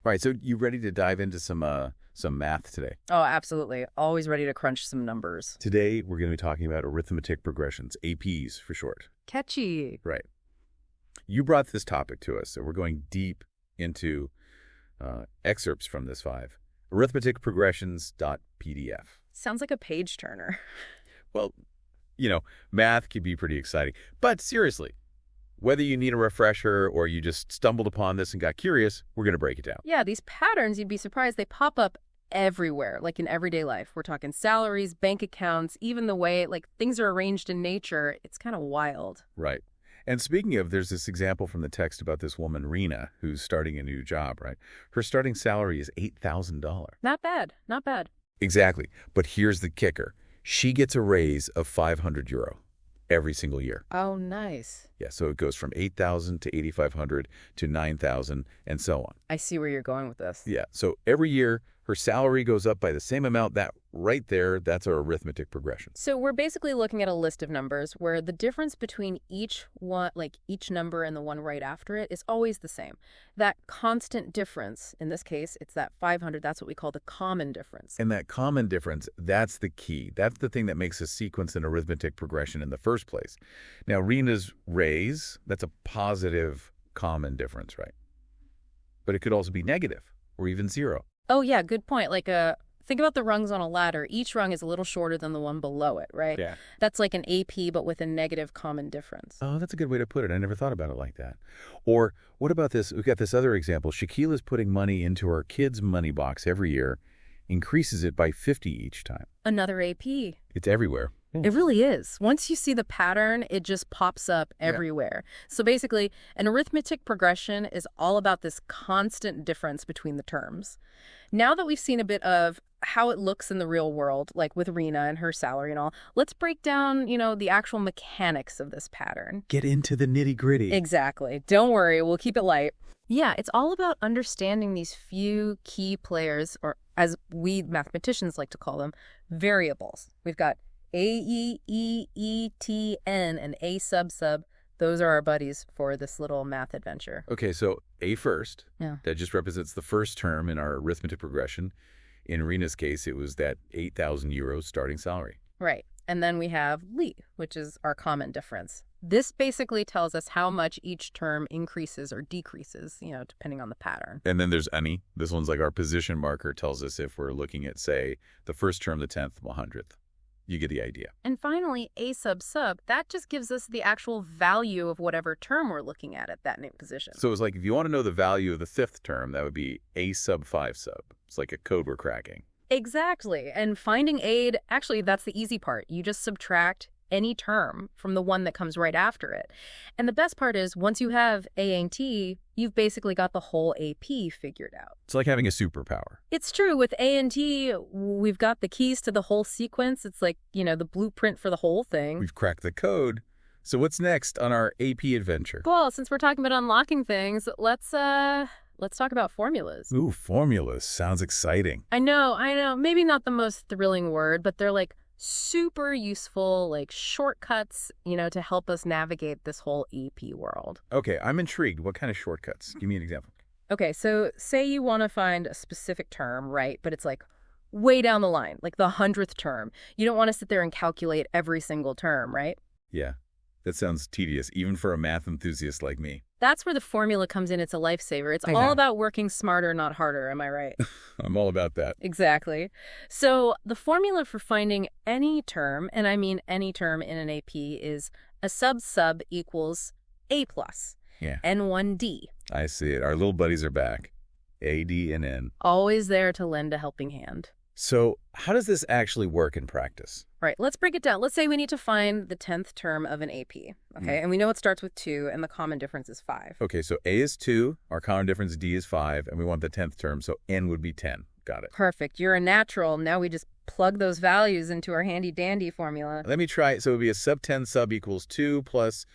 All right, so you ready to dive into some math today? Oh, absolutely. Always ready to crunch some numbers. Today, we're going to be talking about arithmetic progressions, APs for short. Catchy. Right. You brought this topic to us, so we're going deep into excerpts from this 5. Arithmeticprogressions.pdf. Sounds like a page turner. Well, math can be pretty exciting. But seriously, whether you need a refresher or you just stumbled upon this and got curious, we're going to break it down. Yeah, these patterns, you'd be surprised, they pop up everywhere, like in everyday life. We're talking salaries, bank accounts, even the way things are arranged in nature. It's kind of wild. Right. And speaking of, there's this example from the text about this woman, Rena, who's starting a new job, right? Her starting salary is $8,000. Not bad. Not bad. Exactly. But here's the kicker. She gets a raise of €500 every single year. Oh, nice. Yeah, so it goes from 8,000 to 8,500 to 9,000 and so on. I see where you're going with this. Yeah, so every year her salary goes up by the same amount. That right there, that's our arithmetic progression. So we're basically looking at a list of numbers where the difference between each one, each number and the one right after it, is always the same. That constant difference, in this case, it's that 500, that's what we call the common difference. And that common difference, that's the key. That's the thing that makes a sequence an arithmetic progression in the first place. Now, Rena's raise, that's a positive common difference, right? But it could also be negative or even zero. Oh, yeah, good point. Think about the rungs on a ladder. Each rung is a little shorter than the one below it, right? Yeah. That's like an AP, but with a negative common difference. Oh, that's a good way to put it. I never thought about it like that. Or what about this? We've got this other example. Shaquila's putting money into her kid's money box every year, increases it by 50 each time. Another AP. It's everywhere. It really is. Once you see the pattern, it just pops up everywhere. So basically, an arithmetic progression is all about this constant difference between the terms. Now that we've seen a bit of how it looks in the real world, like with Rena and her salary and all, let's break down, the actual mechanics of this pattern. Get into the nitty-gritty. Exactly. Don't worry, we'll keep it light. Yeah, it's all about understanding these few key players, or as we mathematicians like to call them, variables. We've got A, E, E, E, T, N, and A sub. Those are our buddies for this little math adventure. Okay, so A first. Yeah. That just represents the first term in our arithmetic progression. In Rena's case, it was that €8,000 starting salary. Right. And then we have Lee, which is our common difference. This basically tells us how much each term increases or decreases, depending on the pattern. And then there's Ani. This one's like our position marker, tells us if we're looking at, say, the first term, the 10th, 100th. You get the idea. And finally, A sub, that just gives us the actual value of whatever term we're looking at that new position. So it's like if you want to know the value of the 5th term, that would be A sub 5 sub. It's like a code we're cracking. Exactly. And finding aid, actually, that's the easy part. You just subtract any term from the one that comes right after it. And the best part is, once you have A and T, you've basically got the whole AP figured out. It's like having a superpower. It's true. With A and T, we've got the keys to the whole sequence. It's like, the blueprint for the whole thing. We've cracked the code. So what's next on our AP adventure? Well, since we're talking about unlocking things, let's talk about formulas. Ooh, formulas. Sounds exciting. I know. Maybe not the most thrilling word, but they're super useful, shortcuts, to help us navigate this whole AP world. Okay, I'm intrigued. What kind of shortcuts? Give me an example. Okay, so say you want to find a specific term, right? But it's way down the line, like the 100th term. You don't want to sit there and calculate every single term, right? Yeah, that sounds tedious, even for a math enthusiast like me. That's where the formula comes in. It's a lifesaver. It's all about working smarter, not harder. Am I right? I'm all about that. Exactly. So the formula for finding any term, and I mean any term in an AP, is a sub equals A plus. Yeah. N1D. I see it. Our little buddies are back. A, D, and N. Always there to lend a helping hand. So how does this actually work in practice? Right, let's break it down. Let's say we need to find the 10th term of an AP, okay? And we know it starts with 2, and the common difference is 5. Okay, so A is 2, our common difference D is 5, and we want the 10th term, so N would be 10. Got it. Perfect. You're a natural. Now we just plug those values into our handy-dandy formula. Let me try. So it would be a sub 10 sub equals 2 plus,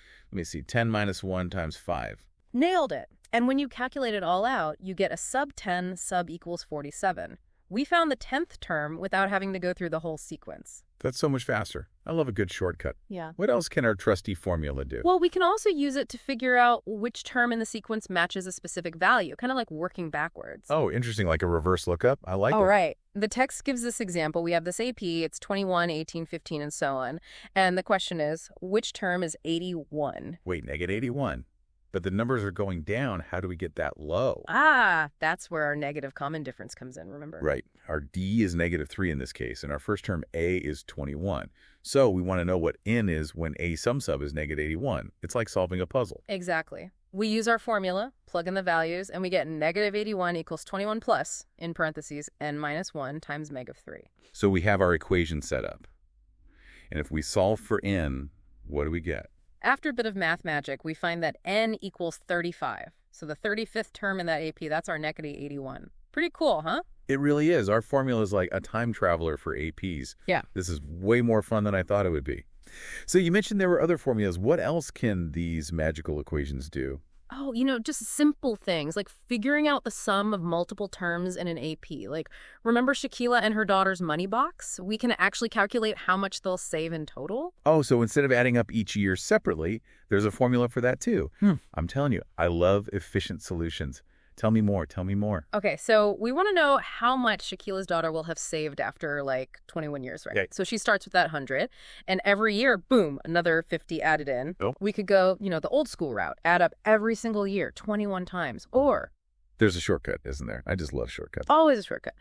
10 minus 1 times 5. Nailed it. And when you calculate it all out, you get a sub 10 sub equals 47. we found the 10th term without having to go through the whole sequence. That's so much faster. I love a good shortcut. Yeah. What else can our trusty formula do? Well, we can also use it to figure out which term in the sequence matches a specific value, kind of like working backwards. Oh, interesting, like a reverse lookup. I like it. All right. The text gives this example. We have this AP, it's 21, 18, 15, and so on. And the question is, which term is 81? Wait, -81. But the numbers are going down. How do we get that low? Ah, that's where our negative common difference comes in, remember? Right. Our D is -3 in this case, and our first term A is 21. So we want to know what N is when A sum sub is -81. It's like solving a puzzle. Exactly. We use our formula, plug in the values, and we get -81 equals 21 plus, in parentheses, n minus 1 times meg of 3. So we have our equation set up. And if we solve for N, what do we get? After a bit of math magic, we find that n equals 35. So the 35th term in that AP, that's our -81. Pretty cool, huh? It really is. Our formula is like a time traveler for APs. Yeah. This is way more fun than I thought it would be. So you mentioned there were other formulas. What else can these magical equations do? Oh, just simple things like figuring out the sum of multiple terms in an AP. Like, remember Shaquila and her daughter's money box? We can actually calculate how much they'll save in total. Oh, so instead of adding up each year separately, there's a formula for that too. I'm telling you, I love efficient solutions. Tell me more. Tell me more. Okay, so we want to know how much Shaquila's daughter will have saved after, 21 years, right? Okay. So she starts with that 100, and every year, boom, another 50 added in. Oh. We could go, the old school route, add up every single year, 21 times, or... There's a shortcut, isn't there? I just love shortcuts. Always a shortcut.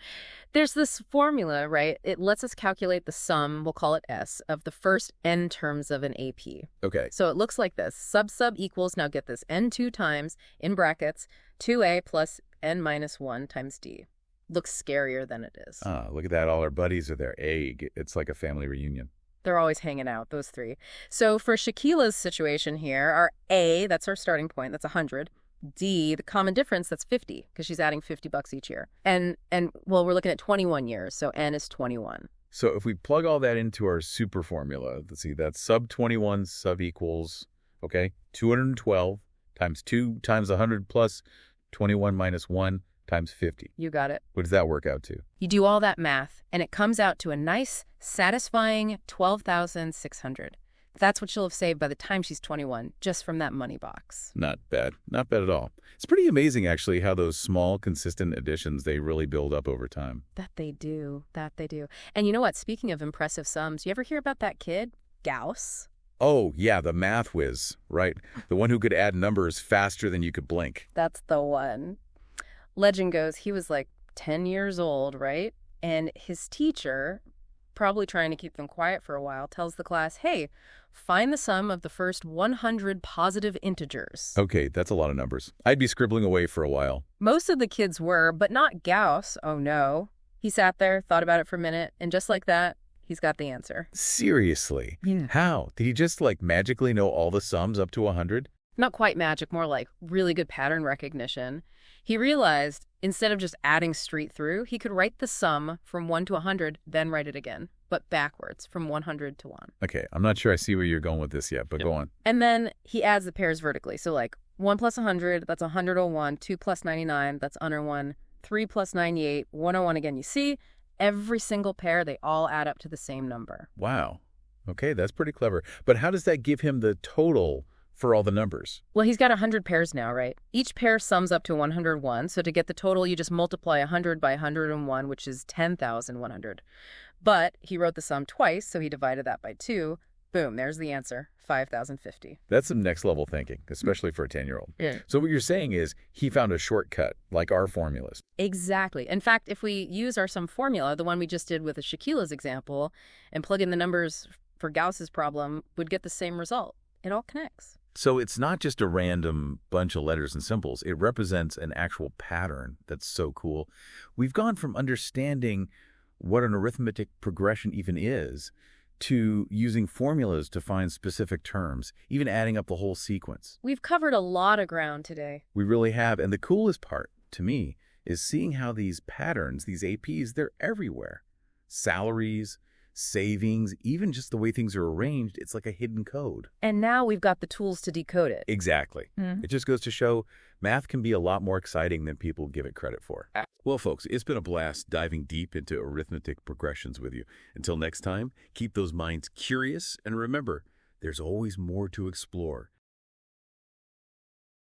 There's this formula, right? It lets us calculate the sum, we'll call it S, of the first n terms of an AP. Okay. So it looks like this. Sub equals, now get this, n2 times, in brackets, 2a plus n minus 1 times d. Looks scarier than it is. Look at that. All our buddies are there. It's like a family reunion. They're always hanging out, those three. So for Shaquila's situation here, our A, that's our starting point, that's 100. D, the common difference, that's 50, because she's adding $50 each year. And well, we're looking at 21 years, so n is 21. So if we plug all that into our super formula, let's see, that's sub 21 sub equals, 212 times 2 times 100 plus 21 minus 1 times 50. You got it. What does that work out to? You do all that math, and it comes out to a nice, satisfying 12,600. That's what she'll have saved by the time she's 21, just from that money box. Not bad. Not bad at all. It's pretty amazing, actually, how those small, consistent additions, they really build up over time. That they do. And you know what? Speaking of impressive sums, you ever hear about that kid, Gauss? Oh, yeah, the math whiz, right? The one who could add numbers faster than you could blink. That's the one. Legend goes he was 10 years old, right? And his teacher, probably trying to keep them quiet for a while, tells the class, hey, find the sum of the first 100 positive integers. Okay, that's a lot of numbers. I'd be scribbling away for a while. Most of the kids were, but not Gauss. Oh, no. He sat there, thought about it for a minute, and just like that, he's got the answer. Seriously? Yeah. How? Did he just, magically know all the sums up to 100? Not quite magic, more like really good pattern recognition. He realized instead of just adding straight through, he could write the sum from 1 to 100, then write it again, but backwards from 100 to 1. Okay, I'm not sure I see where you're going with this yet, but go on. And then he adds the pairs vertically. So 1 plus 100, that's 101. 2 plus 99, that's under 1. 3 plus 98, 101 again. You see, every single pair, they all add up to the same number. Wow. Okay, that's pretty clever. But how does that give him the total for all the numbers? Well, he's got 100 pairs now, right? Each pair sums up to 101. So to get the total, you just multiply 100 by 101, which is 10,100. But he wrote the sum twice, so he divided that by 2. Boom, there's the answer, 5,050. That's some next level thinking, especially for a 10-year-old. Yeah. So what you're saying is he found a shortcut, like our formulas. Exactly. In fact, if we use our sum formula, the one we just did with Shaquila's example, and plug in the numbers for Gauss's problem, would get the same result. It all connects. So it's not just a random bunch of letters and symbols. It represents an actual pattern. That's so cool. We've gone from understanding what an arithmetic progression even is to using formulas to find specific terms, even adding up the whole sequence. We've covered a lot of ground today. We really have. And the coolest part, to me, is seeing how these patterns, these APs, they're everywhere. Salaries, savings, even just the way things are arranged, it's like a hidden code. And now we've got the tools to decode it. Exactly. It just goes to show math can be a lot more exciting than people give it credit for. Well, folks, it's been a blast diving deep into arithmetic progressions with you. Until next time, keep those minds curious, and remember, there's always more to explore.